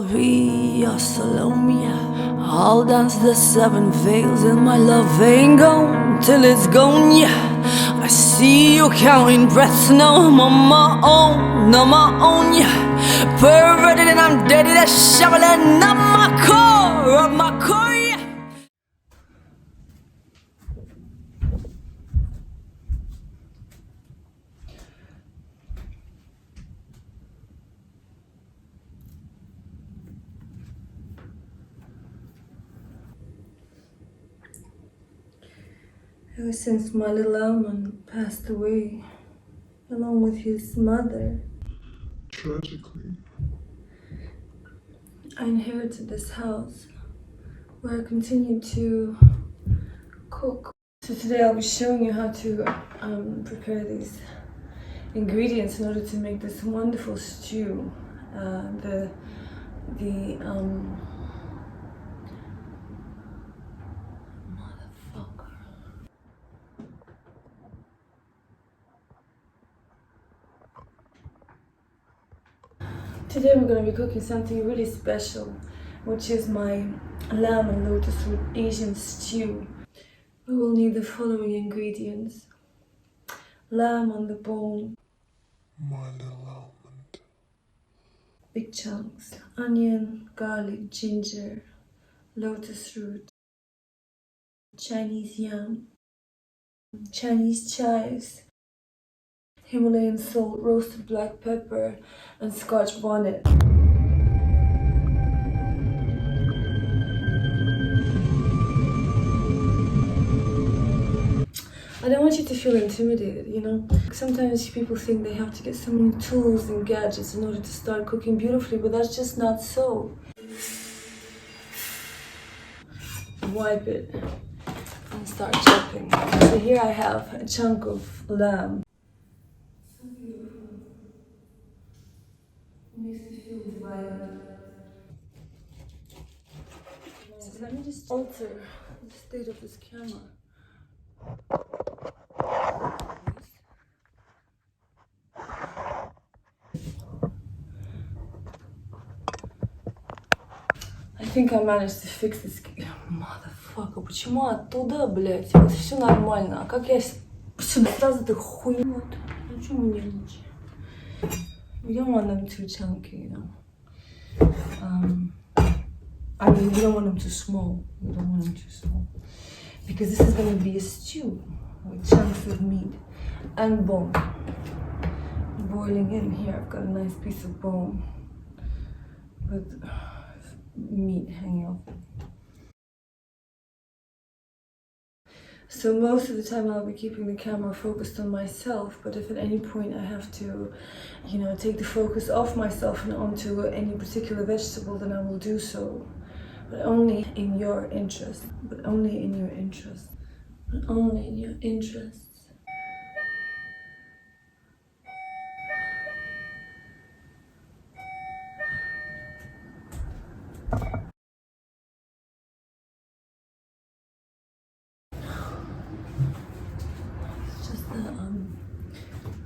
Salvia, Salomia. I'll dance the seven veils and my love ain't gone till it's gone, yeah. I see you counting breaths, now I'm on my own, yeah. Perverted and I'm dead, that's shoveling up my core, yeah. Ever since my little almond passed away, along with his mother, tragically, I inherited this house where I continue to cook. So today I'll be showing you how to prepare these ingredients in order to make this wonderful stew. Today we're going to be cooking something really special, which is my lamb and lotus root Asian stew. We will need the following ingredients: lamb on the bone, my little almond, big chunks, onion, garlic, ginger, lotus root, Chinese yam, Chinese chives, Himalayan salt, roasted black pepper, and Scotch bonnet. I don't want you to feel intimidated, you know? Sometimes people think they have to get so many tools and gadgets in order to start cooking beautifully, but that's just not so. Wipe it and start chopping. So here I have a chunk of lamb. So beautiful. It makes me feel vibrant. So let me just alter the state of this camera. I think I managed to fix this. Motherfucker, почему оттуда, блять? Вот все нормально. А как я сюда сразу ты хуй? Вот. Ну что мы нервничаем? We don't want them too chunky, you know. I mean, we don't want them too small. We don't want them too small. Because this is going to be a stew with chunks of meat and bone. Boiling in here, I've got a nice piece of bone with meat hanging off. So most of the time I'll be keeping the camera focused on myself, but if at any point I have to, you know, take the focus off myself and onto any particular vegetable, then I will do so. But only in your interest. But only in your interest. But only in your interests.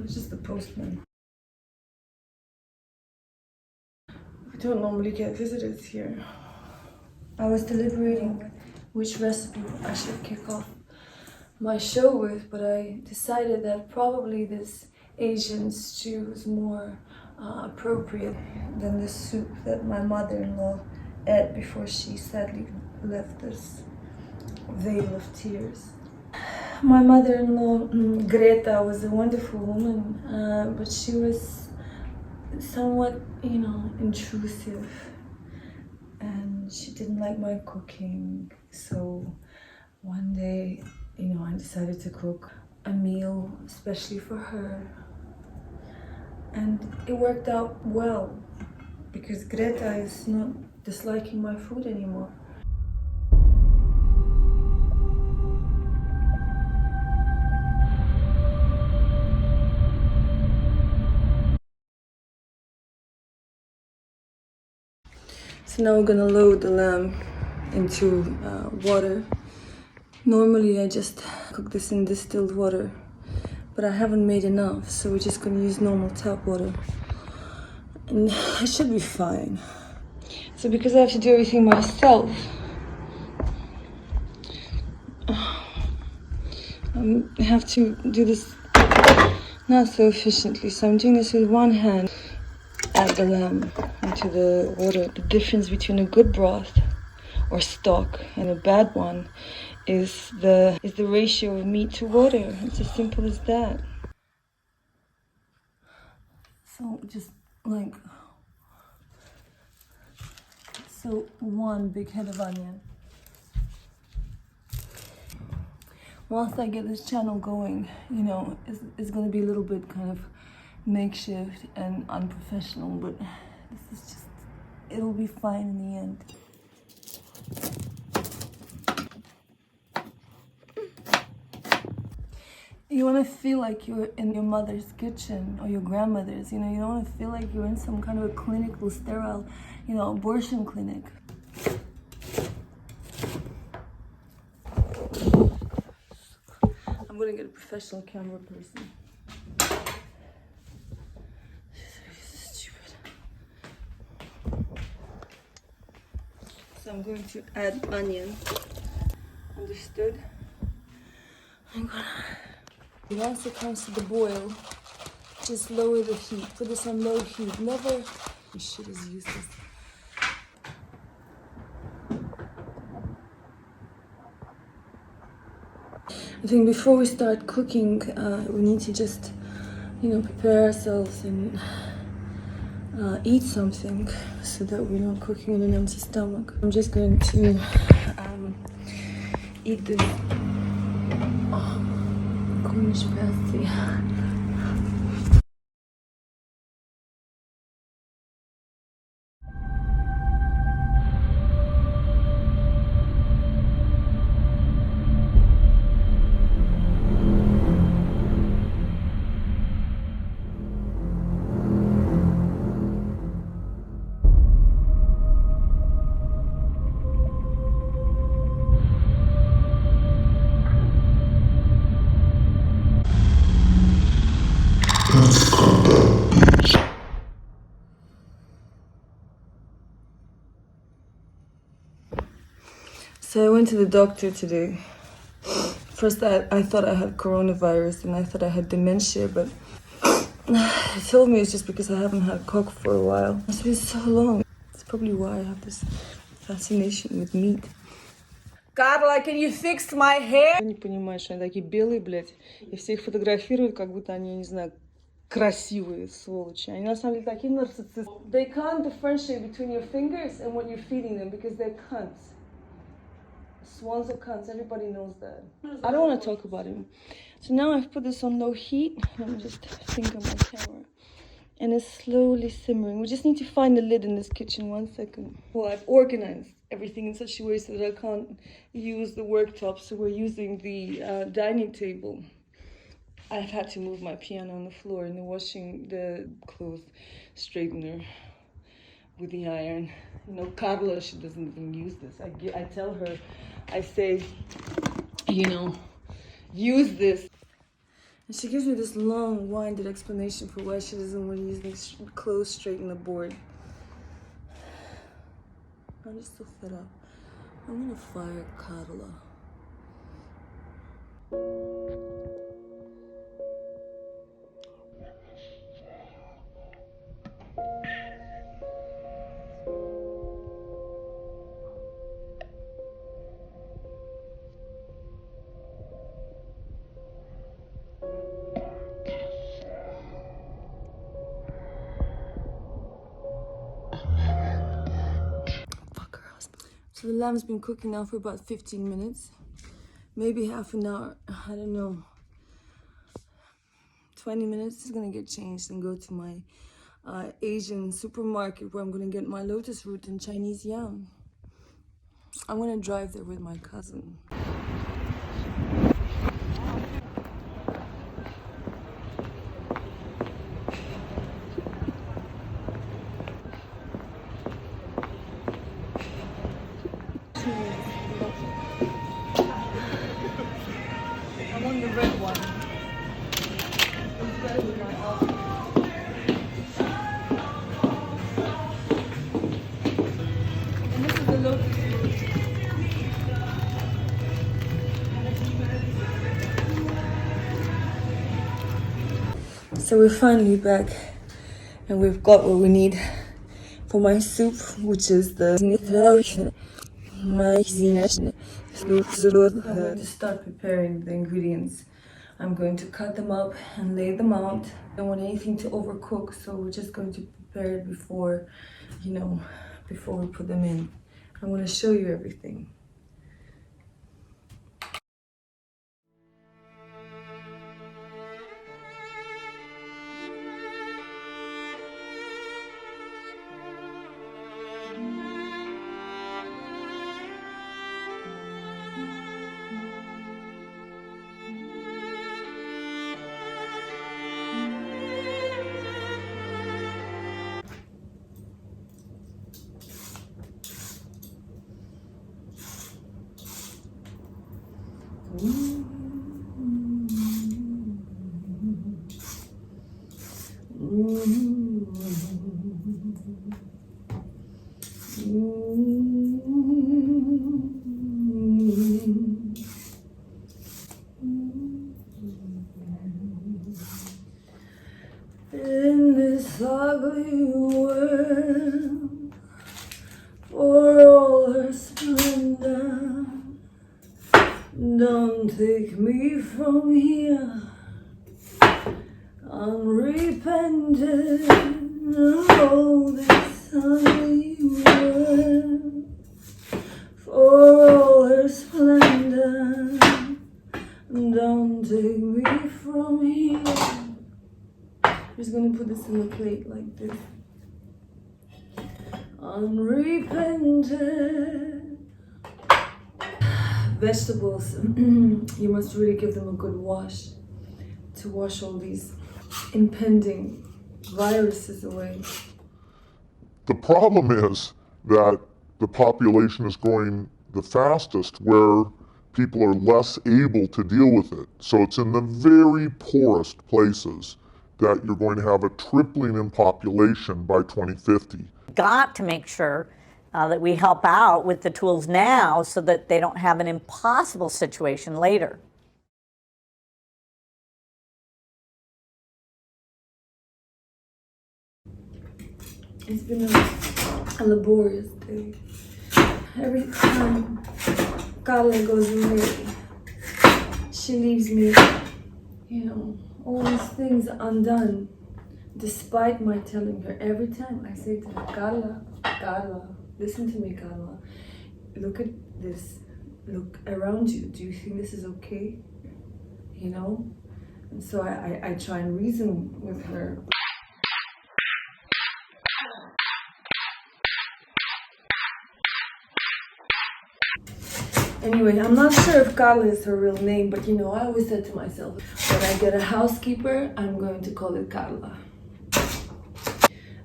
It's just the postman. We don't normally get visitors here. I was deliberating which recipe I should kick off my show with, but I decided that probably this Asian stew is more appropriate than the soup that my mother-in-law ate before she sadly left this vale of tears. My mother-in-law, Greta, was a wonderful woman, but she was somewhat, you know, intrusive, and she didn't like my cooking. So one day, you know, I decided to cook a meal especially for her, and it worked out well because Greta is not disliking my food anymore. So now we're gonna load the lamb into water. Normally I just cook this in distilled water, but I haven't made enough, so we're just gonna use normal tap water. And it should be fine. So because I have to do everything myself, I have to do this not so efficiently. So I'm doing this with one hand. Add the lamb into the water. The difference between a good broth or stock and a bad one is the ratio of meat to water. It's as simple as that. So just like one big head of onion. Once I get this channel going, you know, it's going to be a little bit kind of makeshift and unprofessional, but this is just, it'll be fine in the end. You want to feel like you're in your mother's kitchen or your grandmother's, you know, you don't want to feel like you're in some kind of a clinical, sterile, you know, abortion clinic. I'm going to get a professional camera person. Stupid. So I'm going to add onion. Understood? Once it comes to the boil, just lower the heat. Put this on low heat. Never. This shit is useless. I think before we start cooking, we need to just, you know, prepare ourselves and eat something so that we're not cooking on an empty stomach. I'm just going to eat this Cornish pasty. So I went to the doctor today. First I thought I had coronavirus and I thought I had dementia, but he told me it's just because I haven't had cock for a while. It's been so long. That's probably why I have this fascination with meat. Carla, can you fix my hair? Не понимаешь, они такие белые, блядь, и все их фотографируют, как будто они, не знаю, красивые сволочи. Они на самом деле такие нарциссисты. They can't differentiate between your fingers and what you're feeding them because they're cunts. Swans are cunts, everybody knows that. I don't want to talk about him. So now I've put this on low heat. Let me just finger my camera. And it's slowly simmering. We just need to find the lid in this kitchen. 1 second. Well, I've organized everything in such a way so that I can't use the worktop. So we're using the dining table. I've had to move my piano on the floor and washing the clothes straightener with the iron. You know, Carla, she doesn't even use this. I tell her, I say, you know, use this. And she gives me this long-winded explanation for why she doesn't want to use these clothes straighten the board. I'm just so fed up. I'm gonna fire Carla. So the lamb's been cooking now for about 15 minutes, maybe half an hour, I don't know. 20 minutes is gonna get changed and go to my Asian supermarket where I'm gonna get my lotus root and Chinese yam. I'm gonna drive there with my cousin. I'm on the red one. It's better with my outfit. So we're finally back and we've got what we need for my soup, which is the to start preparing the ingredients. I'm going to cut them up and lay them out. I don't want anything to overcook, so we're just going to prepare it before, before we put them in. I'm going to show you everything. In this ugly world, for all her splendor, don't take me from here unrepented. Oh, this ugly world, for all her splendor, don't take me from here. I'm just gonna put this in the plate like this. Unrepented. Vegetables, you must really give them a good wash to wash all these impending viruses away. The problem is that the population is growing the fastest where people are less able to deal with it. So it's in the very poorest places that you're going to have a tripling in population by 2050. Got to make sure that we help out with the tools now so that they don't have an impossible situation later. It's been a laborious day. Every time Carla goes away, she leaves me, all these things undone, despite my telling her. Every time I say to her, Carla, listen to me, Carla. Look at this. Look around you. Do you think this is okay? And so I try and reason with her. Anyway, I'm not sure if Carla is her real name, but I always said to myself, when I get a housekeeper, I'm going to call it Carla.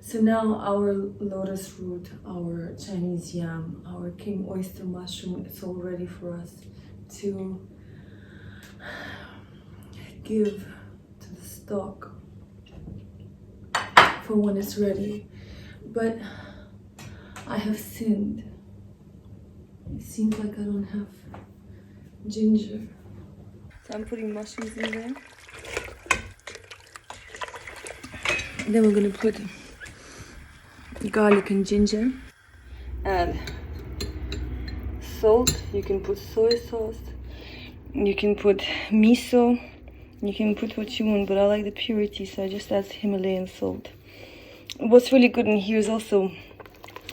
So now our lotus root, our Chinese yam, our king oyster mushroom, it's all ready for us to give to the stock for when it's ready. But I have sinned. It seems like I don't have ginger. So I'm putting mushrooms in there. And then we're gonna put garlic and ginger. Add salt. You can put soy sauce. You can put miso. You can put what you want, but I like the purity, so I just add Himalayan salt. What's really good in here is also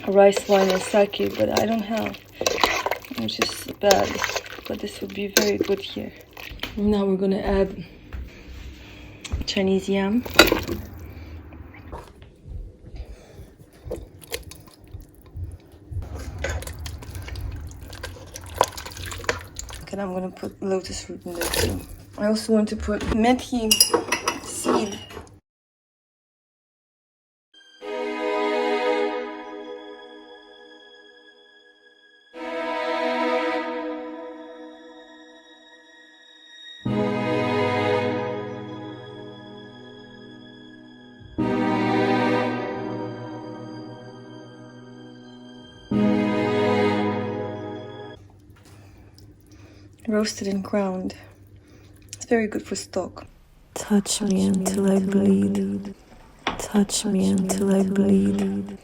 rice wine and sake, but I don't have, which is bad, but this would be very good here. Now we're gonna add Chinese yam. And I'm gonna put lotus root in there too. I also want to put methi seed. Roasted and ground. It's very good for stock. Touch me until I bleed. Touch me until I bleed.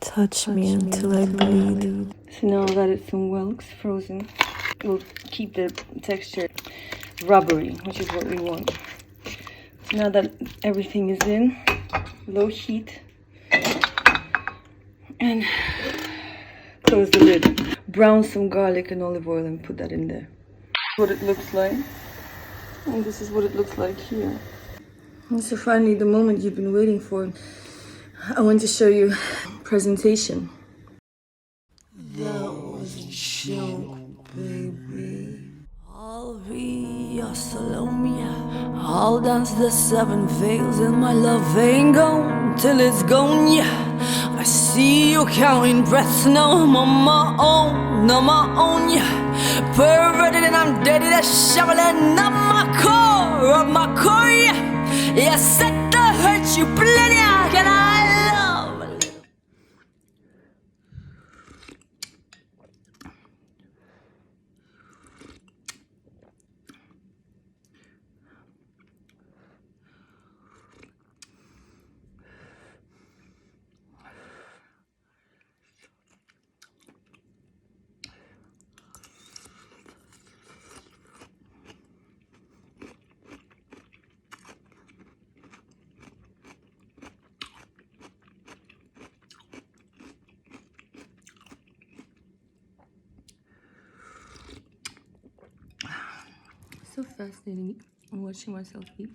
Touch me until I bleed. So now I got it some whelks frozen. We'll keep the texture rubbery, which is what we want. So now that everything is in, low heat, and close the lid. Brown some garlic and olive oil and put that in there. What it looks like. And this is what it looks like here. And so finally, the moment you've been waiting for. I want to show you presentation. That was a joke, baby. I'll be your Salome. I'll dance the seven veils, and my love ain't gone till it's gone, yeah. I see you counting breaths now. I'm on my own, yeah. Perverted and I'm dirty, that's shoveling up my core, yeah. Yeah, set the hurt you plenty, can I love? So fascinating watching myself eat.